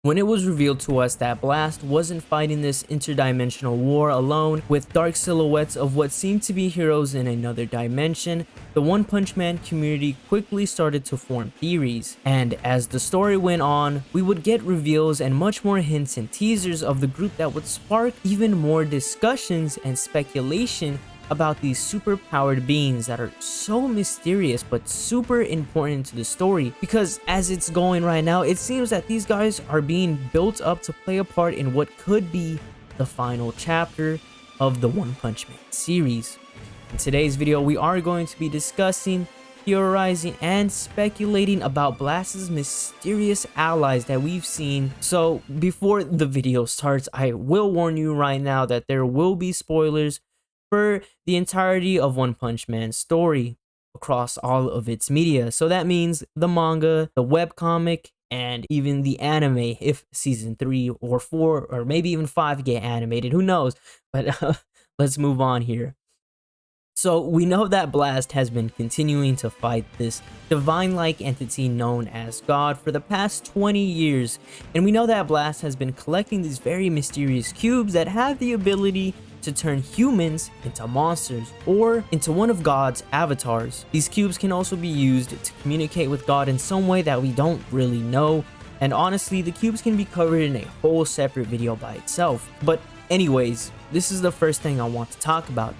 when it was revealed to us that Blast wasn't fighting this interdimensional war alone with dark silhouettes of what seemed to be heroes in another dimension, the One Punch Man community quickly started to form theories, and as the story went on, we would get reveals and much more hints and teasers of the group that would spark even more discussions and speculation about these super powered beings that are so mysterious but super important to the story, because as it's going right now, it seems that these guys are being built up to play a part in what could be the final chapter of the One Punch Man series. In today's video, we are going to be discussing, theorizing, and speculating about Blast's mysterious allies that we've seen. So before the video starts, I will warn you right now that there will be spoilers for the entirety of One Punch Man's story across all of its media. So that means the manga, the webcomic, and even the anime, if season 3 or 4 or maybe even 5 get animated, who knows. But let's move on here. So we know that Blast has been continuing to fight this divine-like entity known as God for the past 20 years, and we know that Blast has been collecting these very mysterious cubes that have the ability to turn humans into monsters or into one of God's avatars. These cubes can also be used to communicate with God in some way that we don't really know, and honestly, the cubes can be covered in a whole separate video by itself. But anyways, this is the first thing I want to talk about.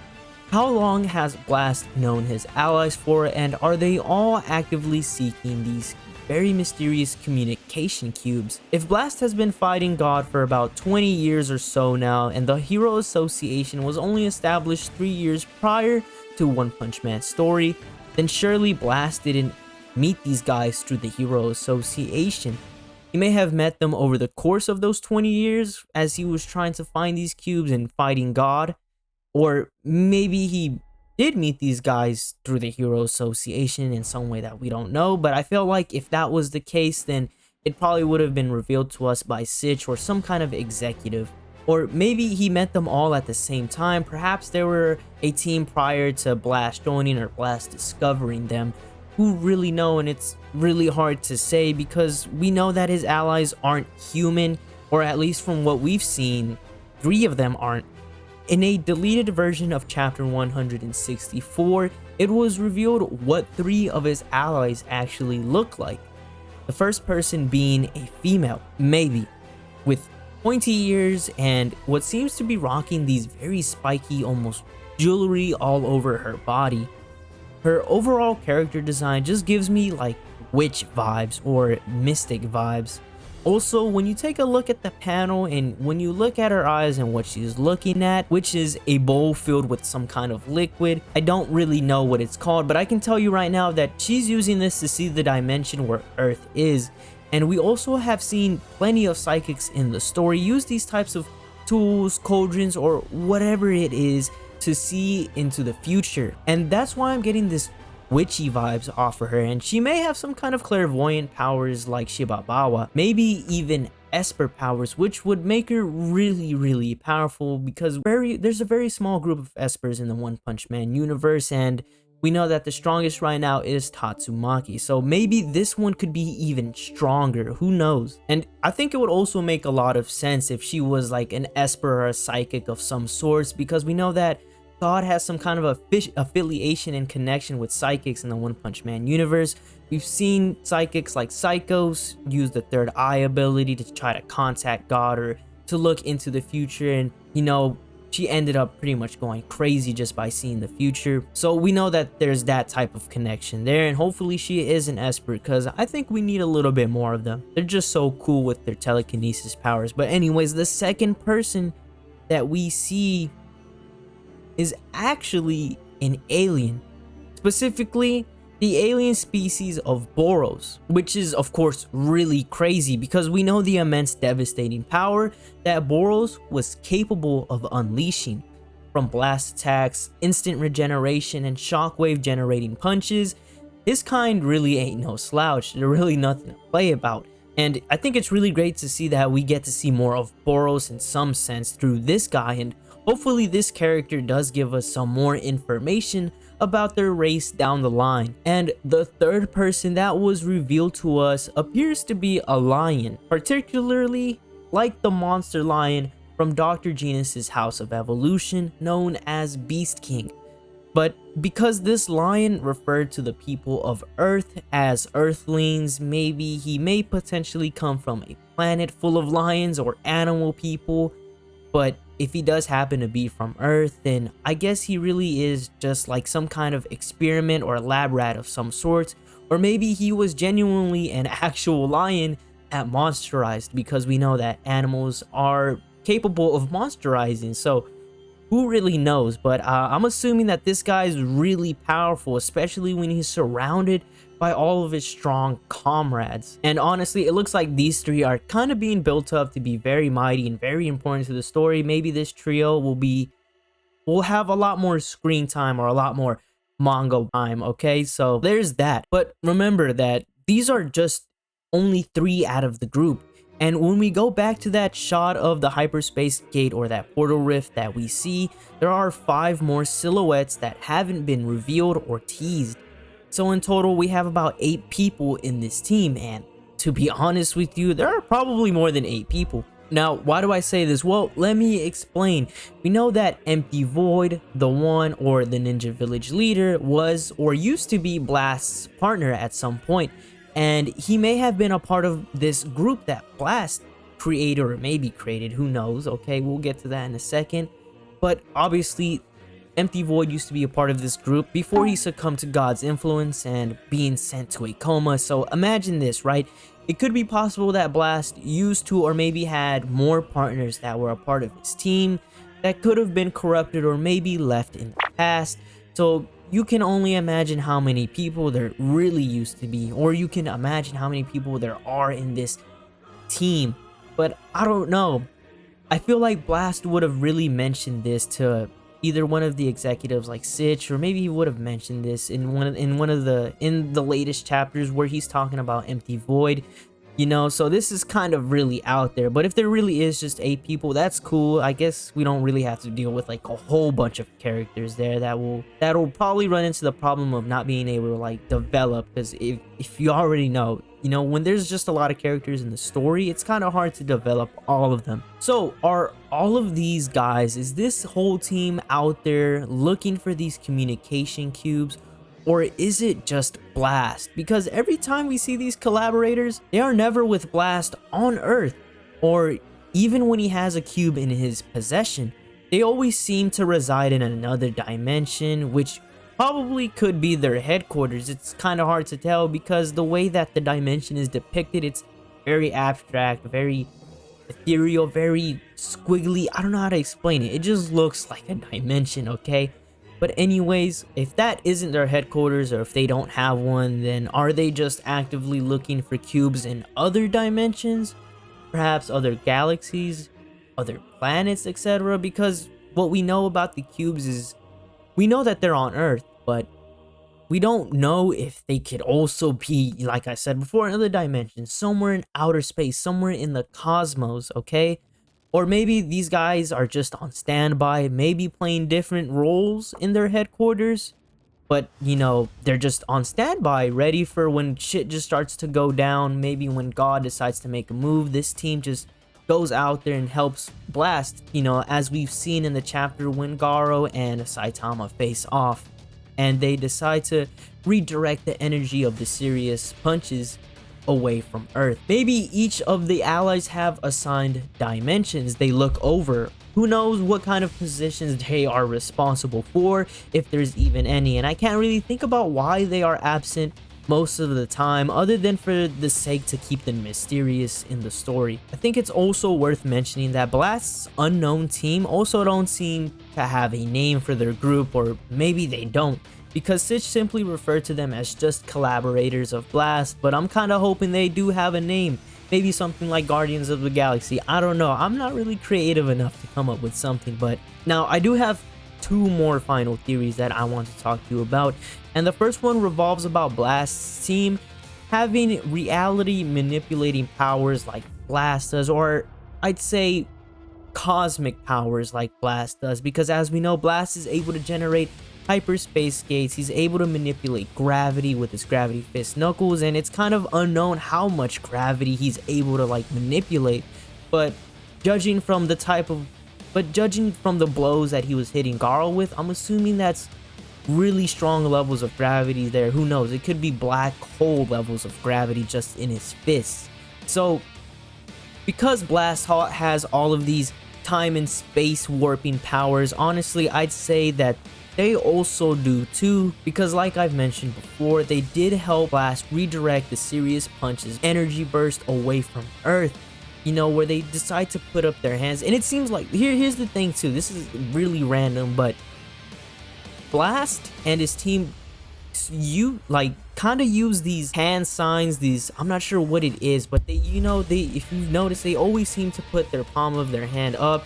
How long has Blast known his allies for, and are they all actively seeking these very mysterious communication cubes? If Blast has been fighting God for about 20 years or so now, and the Hero Association was only established 3 years prior to One Punch Man's story, then surely Blast didn't meet these guys through the Hero Association. He may have met them over the course of those 20 years as he was trying to find these cubes and fighting God. Or maybe he did meet these guys through the Hero Association in some way that we don't know, but I feel like if that was the case, then it probably would have been revealed to us by Sitch or some kind of executive. Or maybe he met them all at the same time. Perhaps they were a team prior to Blast joining or Blast discovering them. Who really know? And it's really hard to say because we know that his allies aren't human, or at least from what we've seen, 3 of them aren't. In a deleted version of chapter 164, it was revealed what 3 of his allies actually look like. The first person being a female, maybe, with pointy ears and what seems to be rocking these very spiky, almost jewelry all over her body. Her overall character design just gives me like witch vibes or mystic vibes. Also, when you take a look at the panel and when you look at her eyes and what she's looking at, which is a bowl filled with some kind of liquid, I don't really know what it's called, but I can tell you right now that she's using this to see the dimension where Earth is. And we also have seen plenty of psychics in the story use these types of tools, cauldrons, or whatever it is to see into the future. And that's why I'm getting this witchy vibes off of her, and she may have some kind of clairvoyant powers like Shibabawa, maybe even Esper powers, which would make her really powerful because there's a very small group of Espers in the One Punch Man universe, and we know that the strongest right now is Tatsumaki, so maybe this one could be even stronger, who knows. And I think it would also make a lot of sense if she was like an Esper or a psychic of some sorts, because we know that God has some kind of affiliation and connection with psychics in the One Punch Man universe. We've seen psychics like Psychos use the third eye ability to try to contact God or to look into the future, and you know, she ended up pretty much going crazy just by seeing the future. So we know that there's that type of connection there, and hopefully she is an Esper because I think we need a little bit more of them. They're just so cool with their telekinesis powers. But anyways, the second person that we see is actually an alien, specifically the alien species of Boros, which is of course really crazy because we know the immense devastating power that Boros was capable of unleashing. From blast attacks, instant regeneration, and shockwave generating punches, his kind really ain't no slouch. There's really nothing to play about. And I think it's really great to see that we get to see more of Boros in some sense through this guy, and hopefully this character does give us some more information about their race down the line. And the third person that was revealed to us appears to be a lion, particularly like the monster lion from Dr. Genus's House of Evolution, known as Beast King. But because this lion referred to the people of Earth as Earthlings, maybe he may potentially come from a planet full of lions or animal people. But if he does happen to be from Earth, then I guess he really is just like some kind of experiment or lab rat of some sort. Or maybe he was genuinely an actual lion that monsterized, because we know that animals are capable of monsterizing. So who really knows? But I'm assuming that this guy is really powerful, especially when he's surrounded by all of his strong comrades. And honestly, it looks like these three are kind of being built up to be very mighty and very important to the story. Maybe this trio will have a lot more screen time or a lot more manga time, okay? So there's that. But remember that these are just only 3 out of the group. And when we go back to that shot of the hyperspace gate or that portal rift that we see, there are 5 more silhouettes that haven't been revealed or teased. So in total, we have about 8 people in this team, and to be honest with you, there are probably more than 8 people. Now, why do I say this? Well, let me explain. We know that Empty Void, the one or the Ninja Village leader, was or used to be Blast's partner at some point. And he may have been a part of this group that Blast created or maybe created, who knows, okay? We'll get to that in a second. But obviously, Empty Void used to be a part of this group before he succumbed to God's influence and being sent to a coma. So imagine this, right? It could be possible that Blast used to or maybe had more partners that were a part of his team that could have been corrupted or maybe left in the past. So you can only imagine how many people there really used to be, or you can imagine how many people there are in this team. But I don't know. I feel like Blast would have really mentioned this to either one of the executives like Sitch, or maybe he would have mentioned this in the latest chapters where he's talking about Empty Void. You know, so this is kind of really out there. But if there really is just 8 people, that's cool. I guess we don't really have to deal with like a whole bunch of characters there that'll probably run into the problem of not being able to like develop. Because if you already know, you know, when there's just a lot of characters in the story, it's kind of hard to develop all of them. So are all of these guys, is this whole team out there looking for these communication cubes? Or is it just Blast? Because every time we see these collaborators, they are never with Blast on Earth. Or even when he has a cube in his possession, they always seem to reside in another dimension, which probably could be their headquarters. It's kind of hard to tell because the way that the dimension is depicted, it's very abstract, very ethereal, very squiggly. I don't know how to explain it. It just looks like a dimension, okay? But anyways, if that isn't their headquarters, or if they don't have one, then are they just actively looking for cubes in other dimensions? Perhaps other galaxies, other planets, etc. Because what we know about the cubes is, we know that they're on Earth, but we don't know if they could also be, like I said before, in other dimensions, somewhere in outer space, somewhere in the cosmos, okay? Or maybe these guys are just on standby, maybe playing different roles in their headquarters. But, you know, they're just on standby, ready for when shit just starts to go down. Maybe when God decides to make a move, this team just goes out there and helps Blast. You know, as we've seen in the chapter when Garo and Saitama face off. And they decide to redirect the energy of the serious punches away from Earth. Maybe each of the allies have assigned dimensions they look over. Who knows what kind of positions they are responsible for, if there's even any. And I can't really think about why they are absent most of the time, other than for the sake to keep them mysterious in the story. I think it's also worth mentioning that Blast's unknown team also don't seem to have a name for their group, or maybe they don't, because Sitch simply referred to them as just collaborators of Blast. But I'm kind of hoping they do have a name, maybe something like Guardians of the Galaxy. I don't know, I'm not really creative enough to come up with something. But now I do have 2 more final theories that I want to talk to you about, and the first one revolves about Blast's team having reality manipulating powers like Blast does, or I'd say cosmic powers like Blast does, because as we know, Blast is able to generate hyperspace skates. He's able to manipulate gravity with his gravity fist knuckles, and it's kind of unknown how much gravity he's able to like manipulate. But judging from the blows that he was hitting Garl with, I'm assuming that's really strong levels of gravity there. Who knows? It could be black hole levels of gravity just in his fists. So because Blast has all of these time and space warping powers, honestly, I'd say that they also do too, because like I've mentioned before, they did help Blast redirect the Serious Punch's energy burst away from Earth, you know, where they decide to put up their hands. And it seems like, here's the thing too, this is really random, but Blast and his team, you like kind of use these hand signs, these, I'm not sure what it is, but they, you know, if you notice, they always seem to put their palm of their hand up.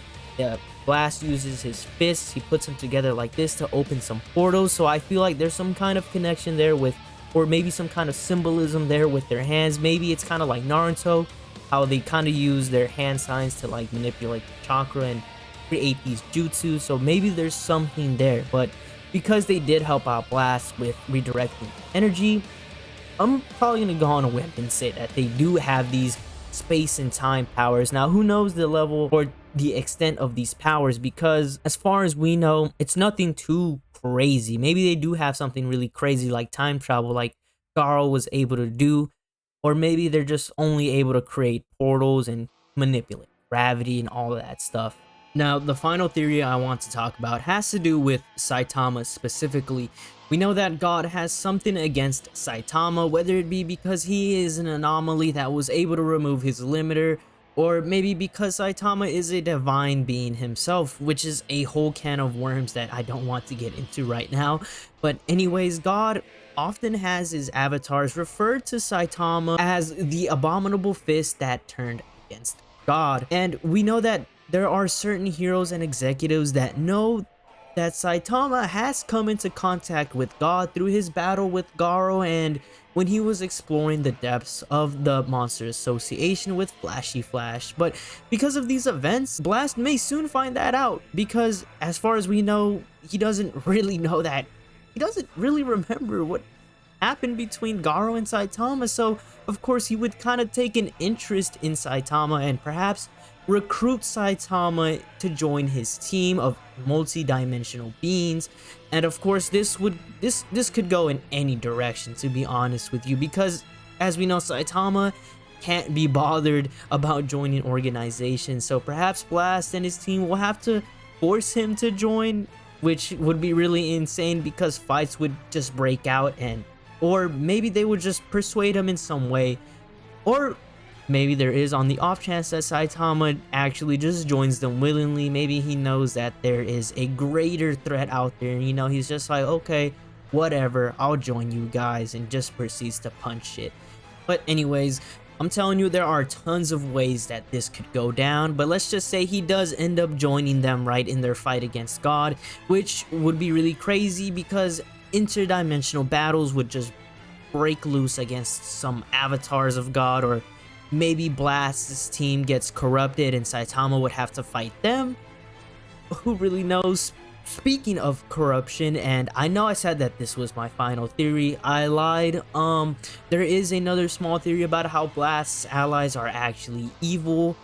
Blast uses his fists, he puts them together like this to open some portals. So I feel like there's some kind of connection there with, or maybe some kind of symbolism there with their hands. Maybe it's kind of like Naruto, how they kind of use their hand signs to like manipulate the chakra and create these jutsu. So maybe there's something there, but because they did help out Blast with redirecting energy, I'm probably going to go on a whim and say that they do have these space and time powers. Now, who knows the level or the extent of these powers, because as far as we know, it's nothing too crazy. Maybe they do have something really crazy like time travel, like Garl was able to do, or maybe they're just only able to create portals and manipulate gravity and all of that stuff. Now, the final theory I want to talk about has to do with Saitama specifically. We know that God has something against Saitama, whether it be because he is an anomaly that was able to remove his limiter, or maybe because Saitama is a divine being himself, which is a whole can of worms that I don't want to get into right now. But anyways, God often has his avatars refer to Saitama as the abominable fist that turned against God. And we know that there are certain heroes and executives that know that Saitama has come into contact with God through his battle with Garo and when he was exploring the depths of the Monster Association with Flashy Flash. But because of these events, Blast may soon find that out, because as far as we know, he doesn't really know that. He doesn't really remember what happened between Garo and Saitama, so of course he would kind of take an interest in Saitama and perhaps recruit Saitama to join his team of multi-dimensional beings. And of course this could go in any direction, to be honest with you, because as we know, Saitama can't be bothered about joining organizations, so perhaps Blast and his team will have to force him to join, which would be really insane because fights would just break out, and or maybe they would just persuade him in some way, or maybe there is on the off chance that Saitama actually just joins them willingly. Maybe he knows that there is a greater threat out there, and you know, he's just like, okay, whatever, I'll join you guys, and just proceeds to punch shit. But anyways, I'm telling you, there are tons of ways that this could go down, but let's just say he does end up joining them right in their fight against God, which would be really crazy because interdimensional battles would just break loose against some avatars of God, or maybe Blast's team gets corrupted and Saitama would have to fight them. Who really knows? Speaking of corruption, and I know I said that this was my final theory, I lied. There is another small theory about how Blast's allies are actually evil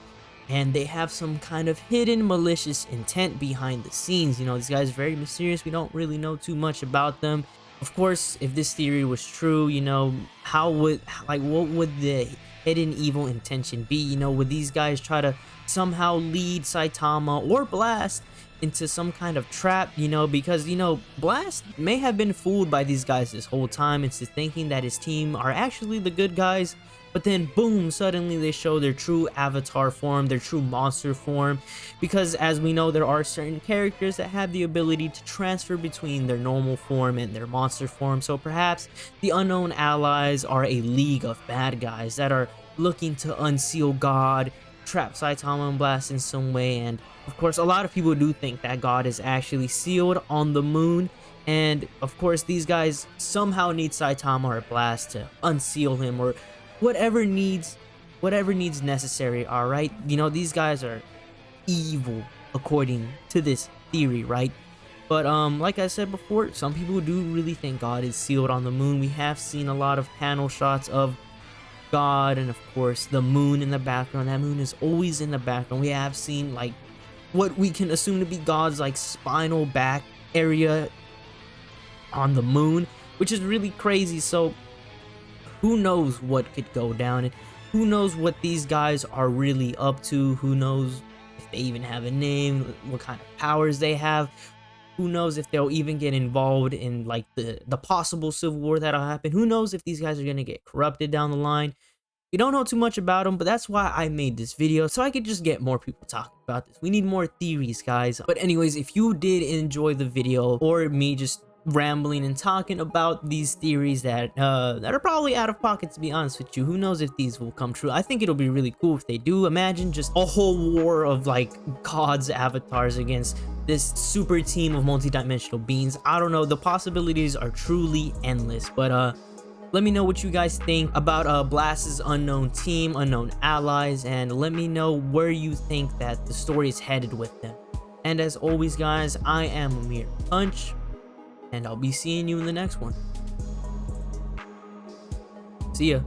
and they have some kind of hidden malicious intent behind the scenes. You know, these guys are very mysterious. We don't really know too much about them. Of course, if this theory was true, you know, what would the hidden evil intention be? You know, would these guys try to somehow lead Saitama or Blast into some kind of trap, you know, because, you know, Blast may have been fooled by these guys this whole time into thinking that his team are actually the good guys, but then boom, suddenly they show their true avatar form, their true monster form, because as we know, there are certain characters that have the ability to transfer between their normal form and their monster form. So perhaps the unknown allies are a league of bad guys that are looking to unseal God, trap Saitama and Blast in some way. And of course, a lot of people do think that God is actually sealed on the moon, and of course these guys somehow need Saitama or Blast to unseal him, or whatever needs necessary. All right, you know, these guys are evil according to this theory, right? But like I said before, some people do really think God is sealed on the moon. We have seen a lot of panel shots of God, and of course the moon in the background. That moon is always in the background. We have seen like what we can assume to be God's like spinal back area on the moon, which is really crazy. So who knows what could go down, and who knows what these guys are really up to. Who knows if they even have a name, what kind of powers they have. Who knows if they'll even get involved in like the possible civil war that'll happen. Who knows if these guys are gonna get corrupted down the line. You don't know too much about them, but that's why I made this video, so I could just get more people talking about this. We need more theories, guys. But anyways, if you did enjoy the video, or me just rambling and talking about these theories that are probably out of pocket, to be honest with you, who knows if these will come true. I think it'll be really cool if they do. Imagine just a whole war of like God's avatars against this super team of multidimensional beings. I don't know, the possibilities are truly endless. But let me know what you guys think about Blast's unknown team, unknown allies, and let me know where you think that the story is headed with them. And as always, guys, I am Emirpunch, and I'll be seeing you in the next one. See ya.